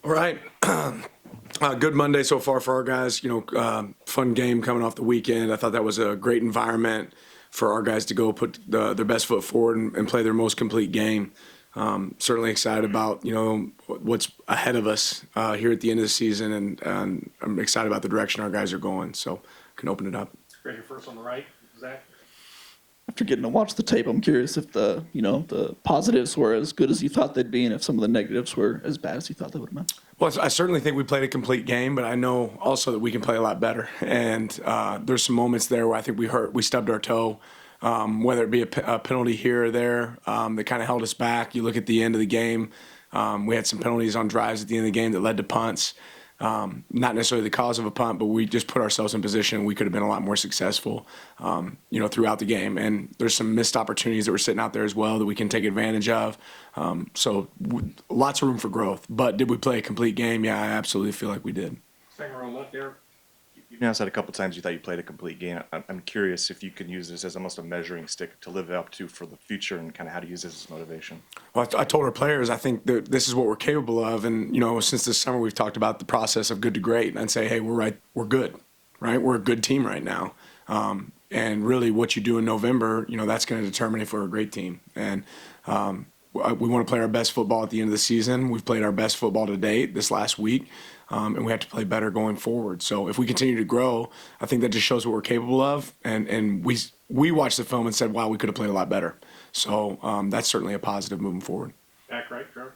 All right. Good Monday so far for our guys. Fun game coming off the weekend. I thought that was a great environment for our guys to go put their best foot forward and play their most complete game. Certainly excited about what's ahead of us here at the end of the season, and I'm excited about the direction our guys are going. So can open it up. Greg, you're first on the right. Zach? After getting to watch the tape, I'm curious if the positives were as good as you thought they'd be, and if some of the negatives were as bad as you thought they would have been. Well, I certainly think we played a complete game, but I know also that we can play a lot better. And there's some moments there where I think we stubbed our toe, whether it be a penalty here or there that kind of held us back. You look at the end of the game, we had some penalties on drives at the end of the game that led to punts. Not necessarily the cause of a punt, but we just put ourselves in position. We could have been a lot more successful, throughout the game. And there's some missed opportunities that were sitting out there as well that we can take advantage of. Lots of room for growth. But did we play a complete game? Yeah, I absolutely feel like we did. Second row left there. You've now said a couple times you thought you played a complete game. I'm curious if you can use this as almost a measuring stick to live up to for the future and kind of how to use this as motivation. Well, I told our players I think that this is what we're capable of, and since this summer we've talked about the process of good to great, and I'd say, hey, we're good, right? We're a good team right now, and really what you do in November, that's going to determine if we're a great team. And we want to play our best football at the end of the season. We've played our best football to date this last week. And we have to play better going forward. So if we continue to grow, I think that just shows what we're capable of. And we watched the film and said, wow, we could have played a lot better. So that's certainly a positive moving forward. Back right, Trevor.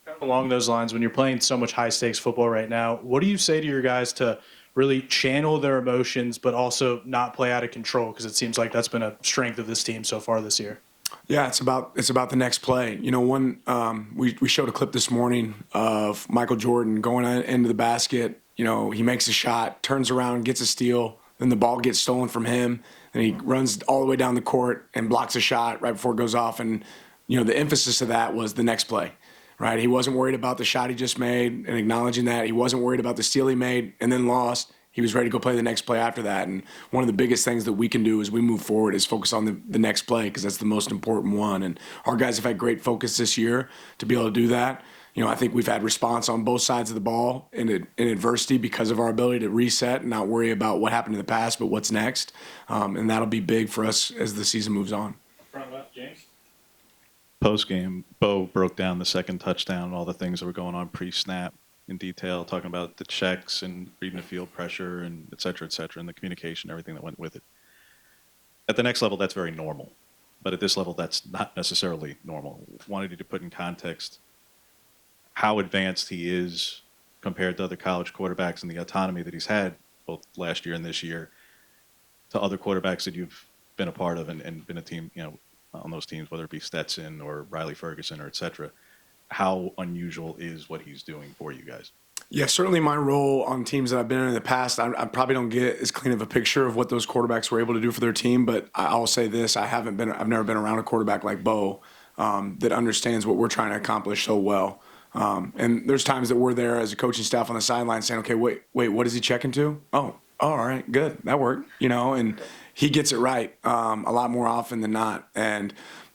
Kind of along those lines, when you're playing so much high-stakes football right now, what do you say to your guys to really channel their emotions but also not play out of control? Because it seems like that's been a strength of this team so far this year. Yeah, it's about the next play. We showed a clip this morning of Michael Jordan going into the basket. He makes a shot, turns around, gets a steal, then the ball gets stolen from him, and he runs all the way down the court and blocks a shot right before it goes off. And the emphasis of that was the next play, right? He wasn't worried about the shot he just made and acknowledging that. He wasn't worried about the steal he made and then lost. He was ready to go play the next play after that. And one of the biggest things that we can do as we move forward is focus on the next play, because that's the most important one. And our guys have had great focus this year to be able to do that. I think we've had response on both sides of the ball in adversity because of our ability to reset and not worry about what happened in the past, but what's next. And that'll be big for us as the season moves on. Front left, James. Post-game, Bo broke down the second touchdown and all the things that were going on pre-snap in detail, talking about the checks and reading the field pressure and et cetera, and the communication, everything that went with it. At the next level, that's very normal. But at this level, that's not necessarily normal. Wanted you to put in context how advanced he is compared to other college quarterbacks and the autonomy that he's had both last year and this year to other quarterbacks that you've been a part of and been a team, on those teams, whether it be Stetson or Riley Ferguson or et cetera. How unusual is what he's doing for you guys? Yeah, certainly my role on teams that I've been in the past, I probably don't get as clean of a picture of what those quarterbacks were able to do for their team. But I'll say this: I've never been around a quarterback like Bo that understands what we're trying to accomplish so well. And there's times that we're there as a coaching staff on the sideline saying, "Okay, wait, what is he checking to? Oh, all right, good, that worked." And he gets it right a lot more often than not. And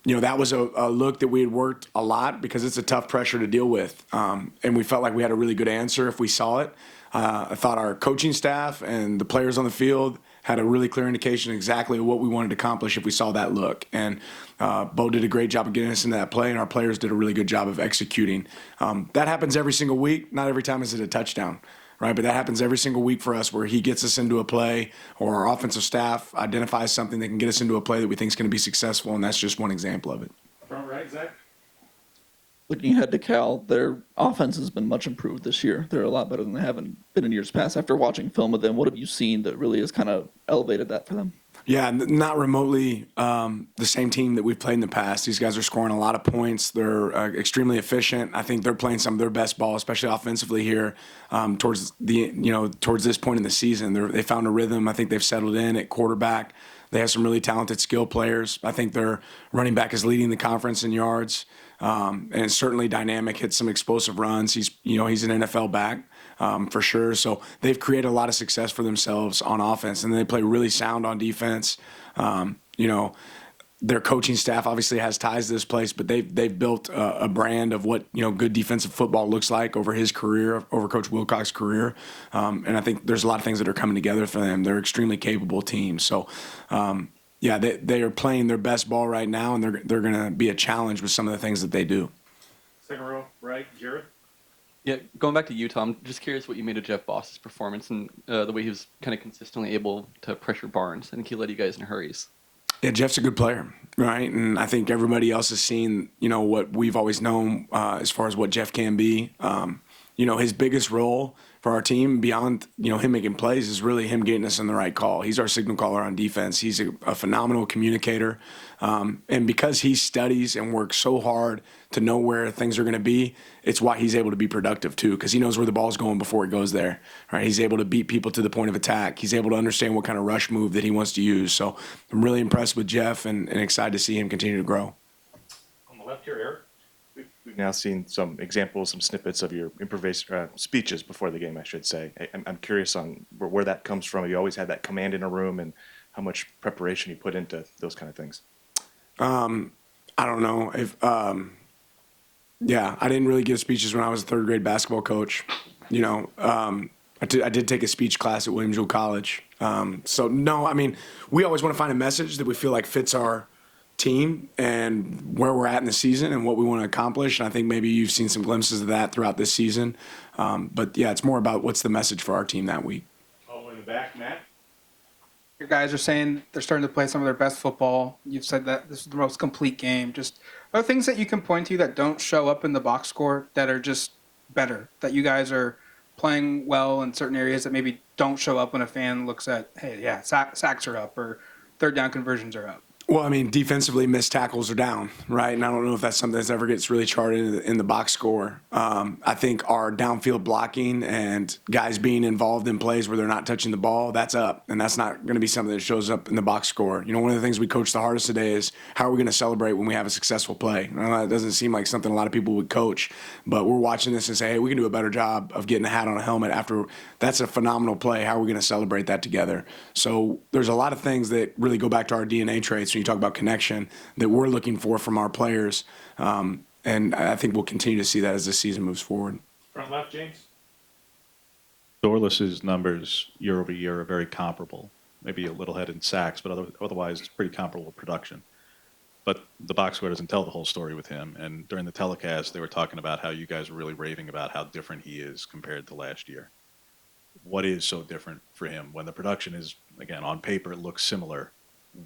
that was a look that we had worked a lot because it's a tough pressure to deal with. And we felt like we had a really good answer if we saw it. I thought our coaching staff and the players on the field had a really clear indication exactly what we wanted to accomplish if we saw that look. And Bo did a great job of getting us into that play, and our players did a really good job of executing. That happens every single week. Not every time is it a touchdown. Right, but that happens every single week for us where he gets us into a play or our offensive staff identifies something that can get us into a play that we think is going to be successful, and that's just one example of it. Front right, Zach. Looking ahead to Cal, their offense has been much improved this year. They're a lot better than they have been in years past. After watching film of them, what have you seen that really has kind of elevated that for them? Yeah, not remotely the same team that we've played in the past. These guys are scoring a lot of points. They're extremely efficient. I think they're playing some of their best ball, especially offensively here towards this point in the season. They found a rhythm. I think they've settled in at quarterback. They have some really talented skill players. I think their running back is leading the conference in yards, and it's certainly dynamic. Hits some explosive runs. He's an NFL back. For sure. So they've created a lot of success for themselves on offense, and they play really sound on defense. their coaching staff obviously has ties to this place, but they've built a brand of what good defensive football looks like over his career, over Coach Wilcox's career, and I think there's a lot of things that are coming together for them. They're an extremely capable team, so yeah, they are playing their best ball right now, and they're going to be a challenge with some of the things that they do. Second row, right, Jared. Yeah, going back to Utah, I'm just curious what you made of Jeff Boss's performance and the way he was kind of consistently able to pressure Barnes. I think he led you guys in hurries. Yeah, Jeff's a good player, right? And I think everybody else has seen, what we've always known as far as what Jeff can be. His biggest role for our team beyond, him making plays is really him getting us in the right call. He's our signal caller on defense. He's a phenomenal communicator. And because he studies and works so hard to know where things are going to be, it's why he's able to be productive too, because he knows where the ball's going before it goes there. Right? He's able to beat people to the point of attack. He's able to understand what kind of rush move that he wants to use. So I'm really impressed with Jeff and excited to see him continue to grow. On the left here, Eric. We've now seen some examples, some snippets of your speeches before the game, I should say. I'm curious on where that comes from. Have you always had that command in a room, and how much preparation you put into those kind of things? I don't know if, I didn't really give speeches when I was a third grade basketball coach. I did take a speech class at Williamsville College. So no, I mean, we always want to find a message that we feel like fits our team and where we're at in the season and what we want to accomplish. And I think maybe you've seen some glimpses of that throughout this season. But yeah, it's more about what's the message for our team that week. All in the back, Matt. Your guys are saying they're starting to play some of their best football. You've said that this is the most complete game. Just are there things that you can point to that don't show up in the box score that are just better, that you guys are playing well in certain areas that maybe don't show up when a fan looks at, hey, yeah, sacks are up or third down conversions are up? Well, I mean, defensively, missed tackles are down, right? And I don't know if that's something that ever gets really charted in the box score. I think our downfield blocking and guys being involved in plays where they're not touching the ball, that's up. And that's not going to be something that shows up in the box score. One of the things we coach the hardest today is how are we going to celebrate when we have a successful play? Now, that doesn't seem like something a lot of people would coach, but we're watching this and say, hey, we can do a better job of getting a hat on a helmet after that's a phenomenal play. How are we going to celebrate that together? So there's a lot of things that really go back to our DNA traits when you talk about connection that we're looking for from our players. And I think we'll continue to see that as the season moves forward. Front left, James. Dorles's numbers year over year are very comparable. Maybe a little head in sacks, but otherwise it's pretty comparable production. But the box score doesn't tell the whole story with him. And during the telecast, they were talking about how you guys were really raving about how different he is compared to last year. What is so different for him when the production is, again, on paper, it looks similar?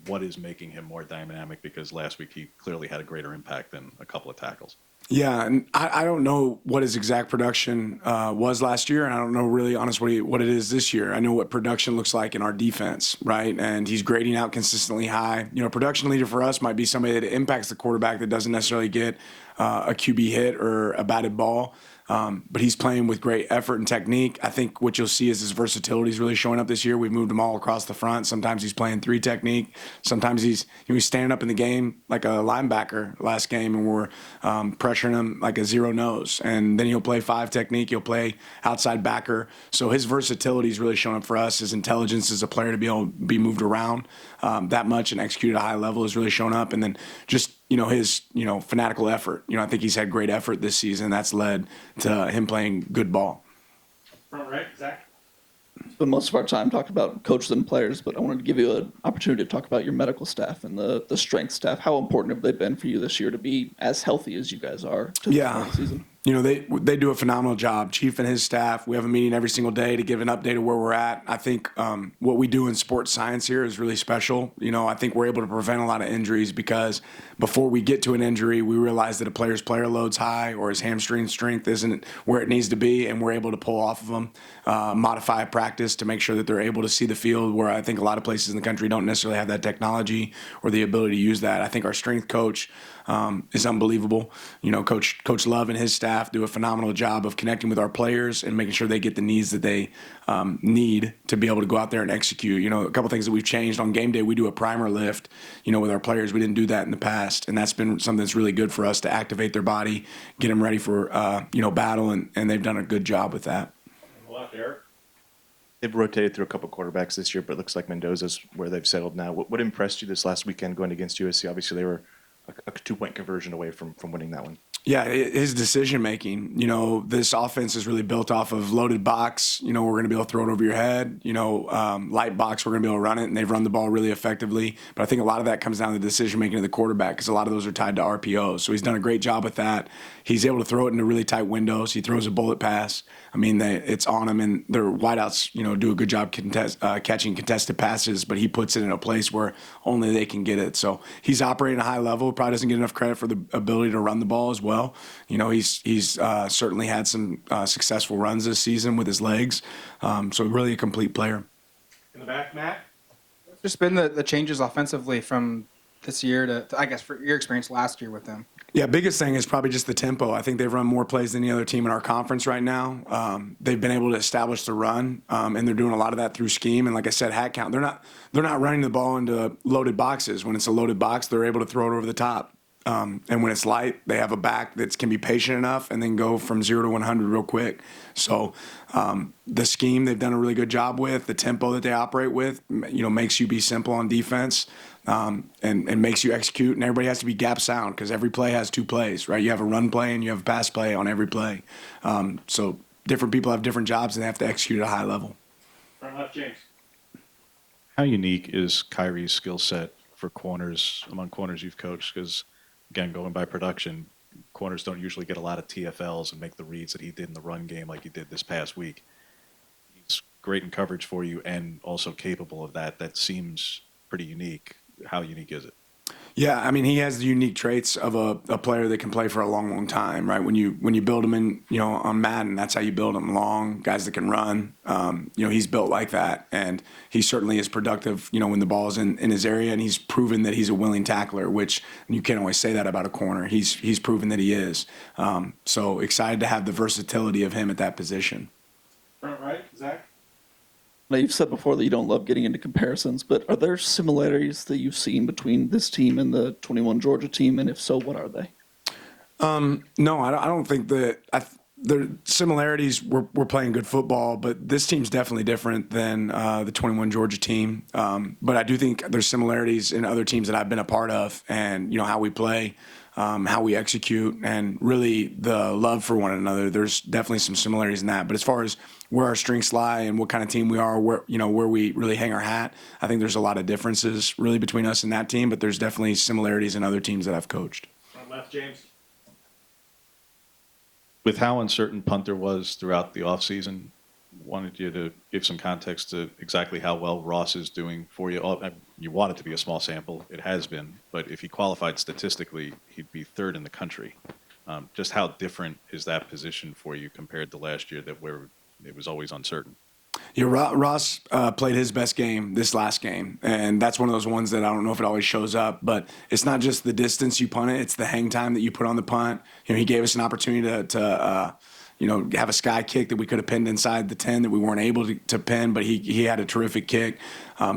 What is making him more dynamic? Because last week he clearly had a greater impact than a couple of tackles. Yeah, and I don't know what his exact production was last year, and I don't know really honestly what it is this year. I know what production looks like in our defense, right? And he's grading out consistently high. Production leader for us might be somebody that impacts the quarterback that doesn't necessarily get a QB hit or a batted ball. But he's playing with great effort and technique. I think what you'll see is his versatility is really showing up this year. We've moved him all across the front. Sometimes he's playing 3 technique. Sometimes he was standing up in the game like a linebacker last game, and we're pressuring him like a 0 nose. And then he'll play 5 technique. He'll play outside backer. So his versatility is really showing up for us. His intelligence as a player to be able to be moved around that much and execute at a high level is really showing up. And then just his fanatical effort. I think he's had great effort this season. That's led to him playing good ball. Front right, Zach. Spent most of our time talking about coaches and players, but I wanted to give you an opportunity to talk about your medical staff and the strength staff. How important have they been for you this year to be as healthy as you guys are to this point of the season? They do a phenomenal job. Chief and his staff, we have a meeting every single day to give an update of where we're at. I think what we do in sports science here is really special. I think we're able to prevent a lot of injuries because before we get to an injury, we realize that a player's player load's high or his hamstring strength isn't where it needs to be, and we're able to pull off of them, modify practice to make sure that they're able to see the field, where I think a lot of places in the country don't necessarily have that technology or the ability to use that. I think our strength coach is unbelievable. Coach Love and his staff do a phenomenal job of connecting with our players and making sure they get the needs that they need to be able to go out there and execute. A couple things that we've changed on game day. We do a primer lift, with our players. We didn't do that in the past, and that's been something that's really good for us to activate their body, get them ready for battle, and they've done a good job with that. On the left, Eric. They've rotated through a couple quarterbacks this year, but it looks like Mendoza's where they've settled now. What impressed you this last weekend going against USC? Obviously, they were a 2-point conversion away from winning that one. Yeah, his decision making. You know, this offense is really built off of loaded box. You know, we're going to be able to throw it over your head. You know, light box, we're going to be able to run it, and they've run the ball really effectively. But I think a lot of that comes down to the decision making of the quarterback because a lot of those are tied to RPOs. So he's done a great job with that. He's able to throw it into really tight windows. He throws a bullet pass. I mean, it's on him, and their wideouts, you know, do a good job catching contested passes. But he puts it in a place where only they can get it. So he's operating at a high level. Probably doesn't get enough credit for the ability to run the ball as well. You know, he's certainly had some successful runs this season with his legs. So really a complete player. In the back, Matt. Just been the changes offensively from this year to I guess for your experience last year with them. Yeah, biggest thing is probably just the tempo. I think they've run more plays than any other team in our conference right now. They've been able to establish the run, and they're doing a lot of that through scheme. And like I said, hat count. They're not running the ball into loaded boxes. When it's a loaded box, they're able to throw it over the top. And when it's light, they have a back that can be patient enough and then go from 0 to 100 real quick. So the scheme they've done a really good job with, the tempo that they operate with, you know, makes you be simple on defense and makes you execute. And everybody has to be gap sound because every play has two plays, right? You have a run play and you have a pass play on every play. So different people have different jobs and they have to execute at a high level. Front left, James. How unique is Kyrie's skill set for corners, among corners you've coached? Because, again, going by production, corners don't usually get a lot of TFLs and make the reads that he did in the run game like he did this past week. He's great in coverage for you and also capable of that. That seems pretty unique. How unique is it? Yeah, I mean, he has the unique traits of a player that can play for a long, long time, right? When you build him in, you know, on Madden, that's how you build him. Long guys that can run. You know, he's built like that, and he certainly is productive. You know, when the ball's in his area, and he's proven that he's a willing tackler, which you can't always say that about a corner. He's proven that he is. So excited to have the versatility of him at that position. Front right, Zach. Now, you've said before that you don't love getting into comparisons, but are there similarities that you've seen between this team and the 21 Georgia team? And if so, what are they? No, I don't think that the similarities. We're playing good football, but this team's definitely different than the 21 Georgia team. But I do think there's similarities in other teams that I've been a part of, and you know how we play, how we execute, and really the love for one another. There's definitely some similarities in that. But as far as where our strengths lie and what kind of team we are, where we really hang our hat, I think there's a lot of differences really between us and that team. But there's definitely similarities in other teams that I've coached. Front left, James. With how uncertain punter was throughout the offseason, wanted you to give some context to exactly how well Ross is doing for you. You want it to be a small sample. It has been. But if he qualified statistically, he'd be third in the country. Just how different is that position for you compared to last year where it was always uncertain? Yeah, Ross played his best game this last game, and that's one of those ones that I don't know if it always shows up, but it's not just the distance you punt it, it's the hang time that you put on the punt. You know, he gave us an opportunity to have a sky kick that we could have pinned inside the 10 that we weren't able to pin, but he had a terrific kick.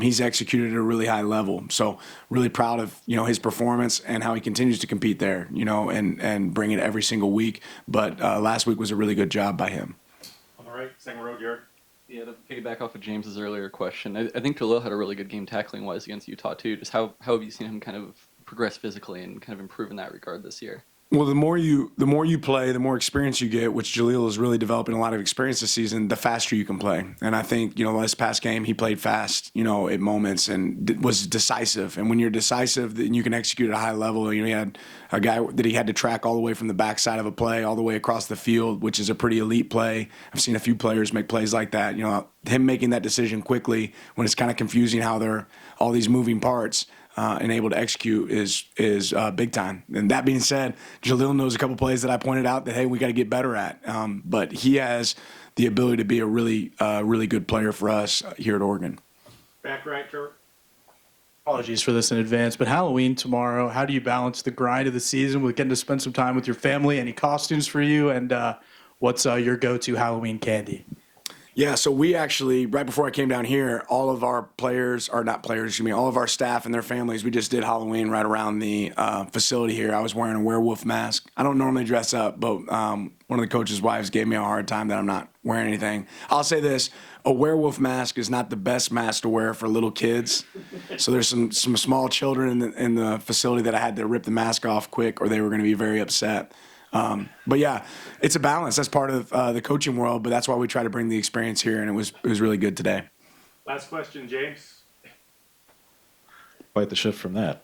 He's executed at a really high level, so really proud of his performance and how he continues to compete there, and bring it every single week. But last week was a really good job by him. On the right, second row, Jared. Yeah, to piggyback off of James's earlier question, I think Jalil had a really good game tackling wise against Utah too. Just how have you seen him kind of progress physically and kind of improve in that regard this year? Well, the more you play, the more experience you get, which Jalil is really developing a lot of experience this season, the faster you can play. And I think, last past game, he played fast, at moments and was decisive. And when you're decisive, then you can execute at a high level. He had a guy that he had to track all the way from the backside of a play all the way across the field, which is a pretty elite play. I've seen a few players make plays like that. Him making that decision quickly when it's kind of confusing how they're all these moving parts. And able to execute is big time. And that being said, Jalil knows a couple plays that I pointed out that, hey, we got to get better at. But he has the ability to be a really good player for us here at Oregon. Back right, Trevor. Apologies for this in advance, but Halloween tomorrow, how do you balance the grind of the season with getting to spend some time with your family? Any costumes for you? And what's your go-to Halloween candy? Yeah, so we actually, right before I came down here, all of our players, or not players, excuse me, all of our staff and their families, we just did Halloween right around the facility here. I was wearing a werewolf mask. I don't normally dress up, but one of the coach's wives gave me a hard time that I'm not wearing anything. I'll say this, a werewolf mask is not the best mask to wear for little kids. So there's some small children in the facility that I had to rip the mask off quick or they were going to be very upset. But yeah, it's a balance. That's part of the coaching world, but that's why we try to bring the experience here, and it was really good today. Last question, James. Quite the shift from that.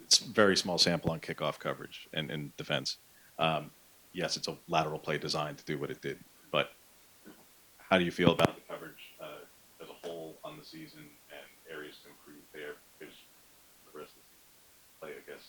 It's very small sample on kickoff coverage and defense. Yes, it's a lateral play designed to do what it did, but how do you feel about the coverage as a whole on the season and areas to improve there? Because the rest of the season play, I guess,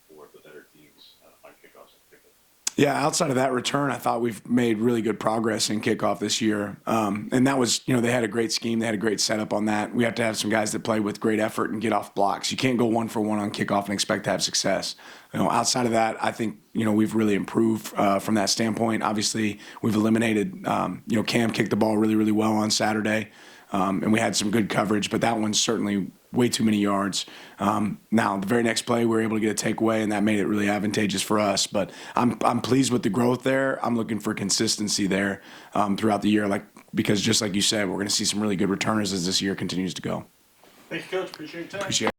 for the better teams on kickoffs in particular. Yeah, outside of that return, I thought we've made really good progress in kickoff this year. And that was, they had a great scheme. They had a great setup on that. We have to have some guys that play with great effort and get off blocks. You can't go 1-for-1 on kickoff and expect to have success. Outside of that, I think, we've really improved from that standpoint. Obviously, we've eliminated, Cam kicked the ball really, really well on Saturday. And we had some good coverage, but that one's certainly way too many yards. Now, the very next play, we were able to get a takeaway, and that made it really advantageous for us. But I'm pleased with the growth there. I'm looking for consistency there throughout the year, because just like you said, we're going to see some really good returners as this year continues to go. Thank you, Coach. Appreciate your time. Appreciate it.